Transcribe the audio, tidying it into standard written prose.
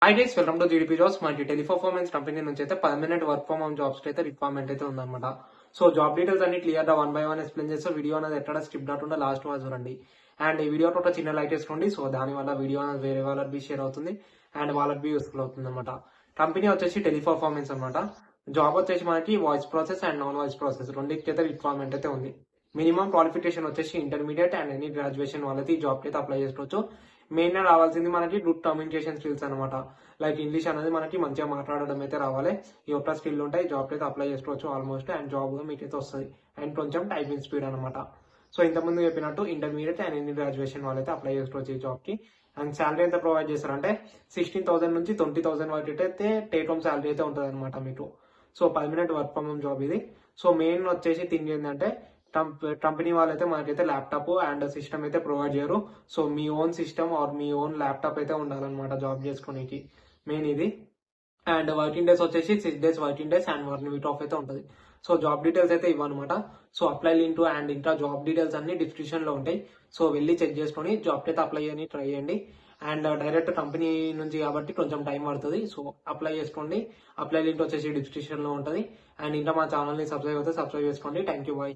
Hi guys, welcome to GDP jobs. మనకి Teleperformance company నుంచి అయితే permanent work from home jobs అయితే requirement అయితే ఉందన్నమాట. సో జాబ్ డీటెయిల్స్ అన్ని క్లియర్ గా వన్ బై వన్ ఎక్స్ప్లెయిన్ చేస్తే వీడియో అనేది ఎక్కడ స్కిప్ కాకుండా లాస్ట్ వరకు చూడండి. అండ్ ఈ వీడియో ఒక చిన్న లైక్ వేసుకోండి. సో దాని వల్ల వీడియో అనేది వేరే వాళ్ళకి బి షేర్ అవుతుంది అండ్ వాళ్ళకి బి యూస్ఫుల్ అవుతుంది అనమాట. కంపెనీ వచ్చేసి టెలిపర్ఫార్మెన్స్ అనమాట. జాబ్ వచ్చేసి మనకి voice process and non voice process రెండింటికి అయితే రిక్వైర్మెంట్ అయితే ఉంది. మినిమం క్వాలిఫికేషన్ వచ్చేసి ఇంటర్మీడియట్ అండ్ ఎనీ గ్రాడ్యుయేషన్ వాళ్ళకి ఈ జాబ్ అయితే అప్లై చేసుకోవచ్చు. మెయిన్ గా రావాల్సింది మనకి గుడ్ కమ్యూనికేషన్ స్కిల్స్ అనమాట. లైక్ ఇంగ్లీష్ అనేది మనకి మంచిగా మాట్లాడడం అయితే రావాలి. ఈ ఒక్క స్కిల్ ఉంటాయి జాబ్ అయితే అప్లై చేసుకోవచ్చు ఆల్మోస్ట్. అండ్ జాబ్ మీకైతే వస్తుంది. అండ్ కొంచెం టైపింగ్ స్పీడ్ అనమాట. సో ఇంతకుముందు చెప్పినట్టు ఇంటర్మీడియట్ అండ్ ఎనీ గ్రాడ్యుయేషన్ వాళ్ళైతే అప్లై చేసుకోవచ్చు ఈ జాబ్ కి. అండ్ శాలరీ ఎంత ప్రొవైడ్ చేస్తారంటే 16,000 నుంచి 20,000 వరకు అయితే టేక్ హోమ్ శాలరీ అయితే ఉంటుంది అనమాట మీకు. So permanent work from home job ఇది. సో మెయిన్ వచ్చేసి థింగ్ ఏంటంటే కంపెనీ వాళ్ళైతే మనకైతే ల్యాప్టాప్ అండ్ సిస్టమ్ అయితే ప్రొవైడ్ చేయరు. సో మీ ఓన్ సిస్టమ్ ఆర్ మీ ఓన్ ల్యాప్టాప్ అయితే ఉండాలన్నమాట జాబ్ చేసుకోనికి. మెయిన్ ఇది. అండ్ వర్కింగ్ డేస్ వచ్చేసి 6 days working days and 1 week off అయితే ఉంటుంది. సో జాబ్ డీటెయిల్స్ అయితే ఇవ్వనమాట. సో అప్లై లింక్ అండ్ ఇంకా జాబ్ డీటెయిల్స్ అన్ని డిస్క్రిప్షన్ లో ఉంటాయి. సో వెళ్ళి చెక్ చేసుకొని జాబ్ అయితే అప్లై చేయని ట్రై చేయండి. అండ్ డైరెక్ట్ కంపెనీ నుంచి కాబట్టి కొంచెం టైం పడుతుంది. సో అప్లై చేసుకోండి. అప్లై లింక్ వచ్చేసి డిస్క్రిప్షన్ లో ఉంటుంది. అండ్ ఇంకా మా ఛానల్ ని సబ్స్క్రైబ్ అయితే సబ్స్క్రైబ్ చేసుకోండి. Thank you, bye.